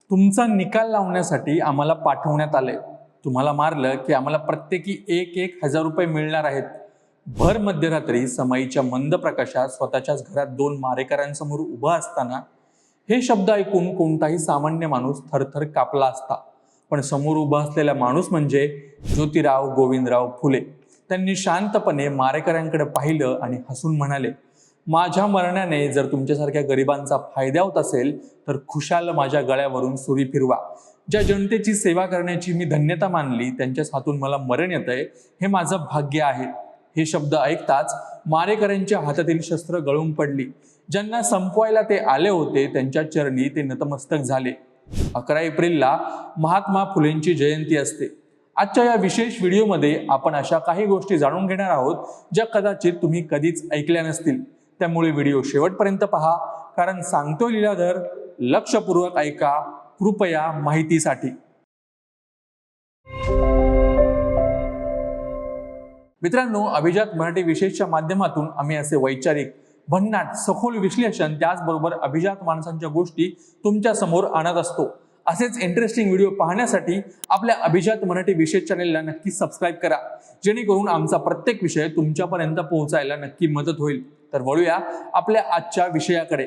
तुमचा निकाल लावण्यासाठी आम्हाला पाठवण्यात आले। तुम्हाला मारलं की आम्हाला प्रत्येकी 1,000 रुपये मिळणार आहेत। भर मध्यरात्री समाईच्या मंद प्रकाशात स्वतःच्याच घरात 2 मारेकऱ्यांसमोर उभा असताना हे शब्द ऐकून कोणताही सामान्य माणूस थरथर कापला असता। पण समोर उभा असलेला माणूस म्हणजे ज्योतिराव गोविंदराव फुले। त्यांनी शांतपणे मारेकऱ्यांकडे पाहिलं आणि हसून म्हणाले, माझ्या मरणाने जर तुमच्यासारख्या गरिबांचा फायदा होत असेल तर खुशाल माझ्या गळ्यावरून सुरी फिरवा। ज्या जनतेची सेवा करण्याची मी धन्यता मानली त्यांच्याच हातून मला मरण येतंय हे माझं भाग्य आहे। हे शब्द ऐकताच मारेकऱ्यांच्या हातातील शस्त्र गळून पडली। ज्यांना संपवायला ते आले होते त्यांच्या चरणी ते नतमस्तक झाले। 11 एप्रिलला महात्मा फुलेंची जयंती असते। आजच्या या विशेष व्हिडिओमध्ये आपण अशा काही गोष्टी जाणून घेणार आहोत ज्या कदाचित तुम्ही कधीच ऐकल्या नसतील। त्यामुळे व्हिडिओ शेवटपर्यंत पहा, कारण सांगतोय लीलाधर, लक्षपूर्वक ऐका कृपया माहितीसाठी। मित्रांनो, अभिजात मराठी विशेषच्या माध्यमातून आम्ही असे वैचारिक, भन्नाट, सखोल विश्लेषण त्याचबरोबर अभिजात माणसांच्या गोष्टी तुमच्या समोर आणत असतो। असेच इंटरेस्टिंग व्हिडिओ पाहण्यासाठी आपल्या अभिजात मराठी विशेष चॅनेलला नक्की सबस्क्राईब करा, जेणेकरून आमचा प्रत्येक विषय तुमच्यापर्यंत पोहोचायला नक्की मदत होईल। तर वळूया आपल्या आजच्या विषयाकडे।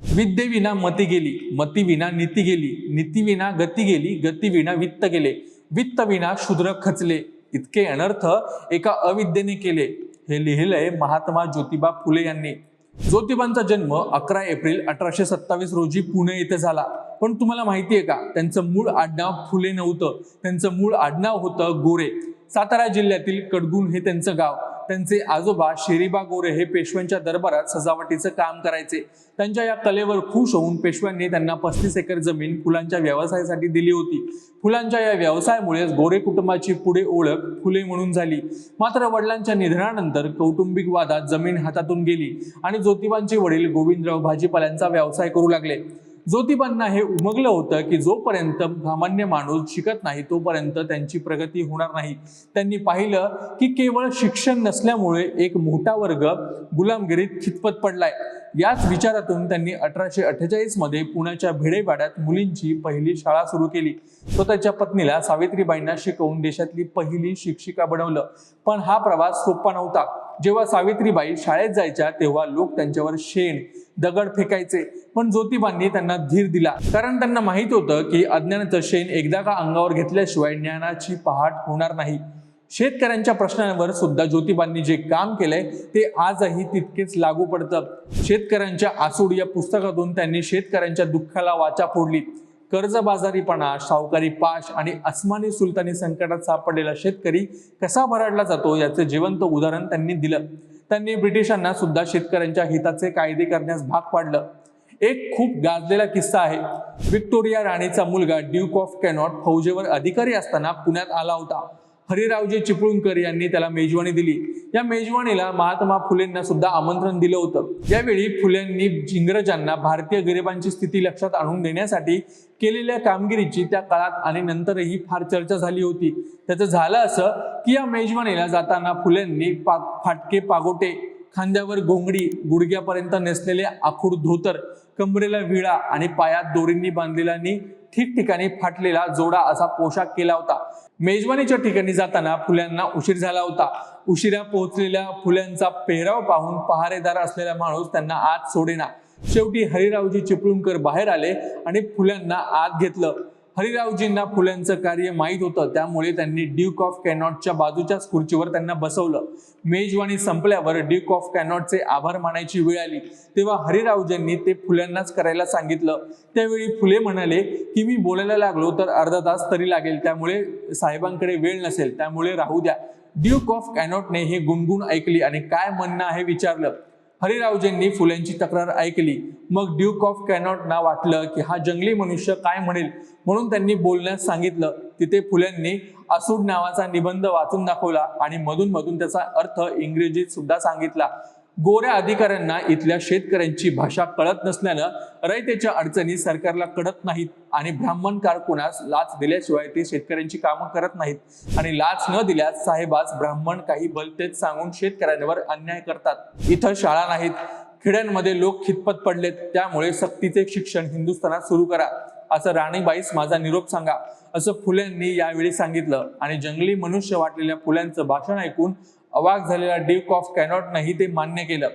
विद्येविना मती गेली, मतीविना नीती गेली, नीतीविना गती गेली, गतीविना वित्त गेले, वित्तविना शूद्र खचले, इतके अनर्थ एका अविद्येने केले। हे लिहिलंय महात्मा ज्योतिबा फुले यांनी। ज्योतिबांचा जन्म 11 एप्रिल 1827 रोजी पुणे येथे झाला। पण तुम्हाला माहिती आहे का, त्यांचं मूळ आडनाव फुले नव्हतं, त्यांचं मूळ आडनाव होतं गोरे। सातारा जिल्ह्यातील कडगुण हे त्यांचं गाव। त्यांचे आजोबा शेरीबा गोरे हे पेशव्यांच्या दरबारात सजावटीचं काम करायचे। त्यांच्या या कलेवर खुश होऊन पेशव्यांनी त्यांना 35 एकर जमीन फुलांच्या व्यवसायासाठी दिली होती। फुलांच्या या व्यवसायामुळे गोरे कुटुंबाची पुढे ओळख फुले म्हणून झाली। मात्र वडिलांच्या निधनानंतर कौटुंबिक वादात जमीन हातातून गेली आणि ज्योतिबांचे वडील गोविंदराव भाजीपाल्यांचा व्यवसाय करू लागले। ज्योतिबांना हे उमगलं होतं की जोपर्यंत सामान्य माणूस शिकत नाही तोपर्यंत त्यांची प्रगती होणार नाही। त्यांनी पाहिलं की केवळ शिक्षण नसल्यामुळे एक मोठा वर्ग गुलामगिरीत खितपत पडलाय। याच विचारातून त्यांनी 1848 मध्ये पुण्याच्या भिडेवाड्यात मुलींची पहिली शाळा सुरू केली। स्वतःच्या पत्नीला सावित्रीबाईंना शिकवून देशातली पहिली शिक्षिका बनवलं। पण हा प्रवास सोपा नव्हता। जेव्हा सावित्रीबाई शाळेत जायच्या तेव्हा लोक त्यांच्यावर शेण, दगड फेकायचे, पण ज्योतिबांनी त्यांना धीर दिला, कारण त्यांना माहित होतं की अज्ञानाचं शेण एकदा का अंगावर घेतल्याशिवाय ज्ञानाची पहाट होणार नाही। शेतकऱ्यांच्या प्रश्नांवर सुद्धा ज्योतिबांनी जे काम केलंय ते आजही तितकेच लागू पडतं। शेतकऱ्यांच्या आसूड या पुस्तकातून त्यांनी शेतकऱ्यांच्या दुःखाला वाचा फोडली। कर्जबाजारीपणा, सावकारी पाश आणि अस्मानी सुलतानी संकटात सापडलेला शेतकरी कसा भरडला जातो याचे जिवंत उदाहरण त्यांनी दिलं। त्यांनी ब्रिटिशांना सुद्धा शेतकऱ्यांच्या हिताचे कायदे करण्यास भाग पाडलं। एक खूप गाजलेला किस्सा आहे। व्हिक्टोरिया राणीचा मुलगा ड्यूक ऑफ कॅनॉट फौजेवर अधिकारी असताना पुण्यात आला होता। हरिरावजी चिपळूणकर यांनी त्याला मेजवानी दिली। या मेजवानीला महात्मा फुलेंना सुद्धा आमंत्रण दिलं होतं। यावेळी फुलेंनी इंग्रजांना भारतीय गरिबांची स्थिती लक्षात आणून देण्यासाठी केलेल्या कामगिरीची त्या काळात आणि नंतरही फार चर्चा झाली होती। त्याचं झालं असं की या मेजवानीला जाताना फुलेंनी फाटके पागोटे, खांद्यावर घोंगडी, गुडघ्यापर्यंत नेसलेले आखूड धोतर, कमरेला विळा आणि पायात दोरींनी बांधलेला ठिकठिकाणी फाटलेला जोडा असा पोशाख केला होता। मेजवानीच्या ठिकाणी जाताना फुल्यांना उशीर झाला होता। उशिरा पोहोचलेल्या फुल्यांचा पेहराव पाहून पहारेदार असलेला माणूस त्यांना आत सोडेना। शेवटी हरिरावजी चिपळूणकर बाहेर आले आणि फुल्यांना आत घेतलं। हरिरावजींना फुल्यांचं कार्य माहीत होतं, त्यामुळे त्यांनी ड्यूक ऑफ कॅनॉटच्या बाजूच्याच खुर्चीवर त्यांना बसवलं। मेजवानी संपल्यावर ड्यूक ऑफ कॅनॉटचे आभार मानायची वेळ आली तेव्हा हरिरावजींनी ते फुल्यांनाच करायला सांगितलं। त्यावेळी फुले म्हणाले की मी बोलायला लागलो तर अर्धा तास तरी लागेल, त्यामुळे साहेबांकडे वेळ नसेल, त्यामुळे राहू द्या। ड्यूक ऑफ कॅनॉटने हे गुणगुण ऐकली आणि काय म्हणणं आहे विचारलं। हरिरावजींनी फुल्यांची तक्रार ऐकली। मग ड्यूक ऑफ कॅनॉटना वाटलं की हा जंगली मनुष्य काय म्हणेल, म्हणून त्यांनी बोलण्यास सांगितलं। तिथे फुल्यांनी आसूड नावाचा निबंध वाचून दाखवला आणि मधून मधून त्याचा अर्थ इंग्रजीत सुद्धा सांगितला। गोऱ्या अधिकाऱ्यांना इथल्या शेतकऱ्यांची भाषा कळत नसल्यानं रयतेच्या अडचणी सरकारला कळत नाहीत आणि ब्राह्मण कारकुनास लाच दिल्याशिवाय ते शेतकऱ्यांची कामं करत नाहीत आणि लाच न दिल्यास साहेबास ब्राह्मण काही भलतेच सांगून शेतकऱ्यांवर अन्याय करतात। इथं शाळा नाहीत, खेड्यांमध्ये लोक खितपत पडलेत, त्यामुळे सक्तीचे शिक्षण हिंदुस्थानात सुरू करा। असं राणीबाईस माझा निरोप सांगा असं फुल्यांनी यावेळी सांगितलं आणि जंगली मनुष्य वाटलेल्या फुल्यांचं भाषण ऐकून अवाक झालेला ड्यूक ऑफ कॅनॉटनंही ते मान्य केलं.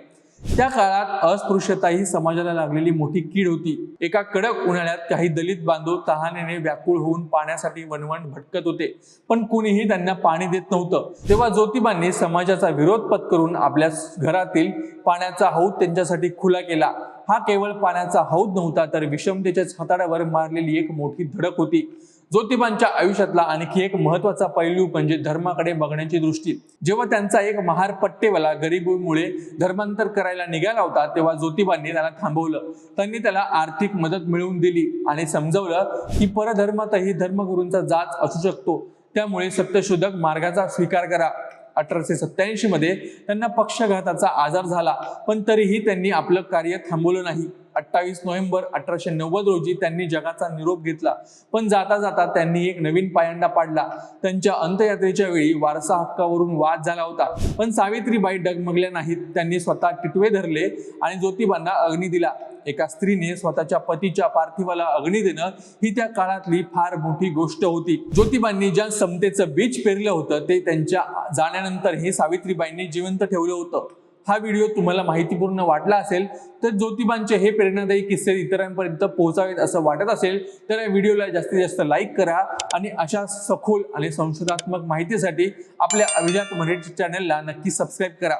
त्या काळात अस्पृश्यता ही समाजाला लागलेली मोठी कीड होती. एका कडक उन्हाळ्यात काही दलित बांधव तहानेने व्याकुळ होऊन पाण्यासाठी वणवण भटकत होते, पण कुणीही त्यांना पाणी देत नव्हतं. तेव्हा ज्योतिबांनी समाजाचा विरोध पत्करून आपल्या घरातील पाण्याचा हौद त्यांच्यासाठी खुला केला. हा केवळ पाण्याचा हौद नव्हता, तर विषमतेच्याच हाताळ्यावर मारलेली एक मोठी धडक होती. ज्योतिबांच्या आयुष्यातला आणखी एक महत्वाचा पैलू म्हणजे धर्माकडे बघण्याची दृष्टी. जेव्हा त्यांचा एक महार पट्टेवाला गरिबीमुळे धर्मांतर करायला निघाला होता, तेव्हा ज्योतिबांनी त्याला थांबवलं. त्यांनी त्याला आर्थिक मदत मिळवून दिली आणि समजावलं की परधर्मातही धर्मगुरूंचा जाच असू शकतो. त्यामुळे सत्यशोधक मार्गाचा स्वीकार करा. 1887 मध्ये त्यांना पक्षाघाताचा आजार झाला, पण तरीही त्यांनी आपलं कार्य थांबवलं नाही. 28 नोव्हेंबर 1890 रोजी त्यांनी जगाचा निरोप घेतला, पण जाता जाता त्यांनी एक नवीन पायंडा पाडला. त्यांच्या अंत्ययात्रेच्या वेळी वारसा हक्कावरून वाद झाला होता, पण सावित्रीबाई डगमगल्या नाहीत. त्यांनी स्वतः टिटवे धरले आणि ज्योतिबांना अग्नी दिला. एका स्त्रीने स्वतःच्या पतीच्या पार्थिवाला अग्नी देणं ही त्या काळातली फार मोठी गोष्ट होती. ज्योतिबांनी ज्या समतेचं बीज पेरलं होतं ते त्यांच्या जाण्यानंतरही सावित्रीबाईंनी जिवंत ठेवलं होतं. हा व्हिडिओ तुम्हाला माहितीपूर्ण वाटला असेल तर ज्योतिबांचे हे प्रेरणादायी किस्से इतरांपर्यंत पोहोचावेत असं वाटत असेल तर या व्हिडिओला जास्तीत जास्त लाईक करा आणि अशा सखोल आणि संशोधात्मक माहितीसाठी आपल्या अभिजात मराठी चॅनलला नक्की सबस्क्राईब करा.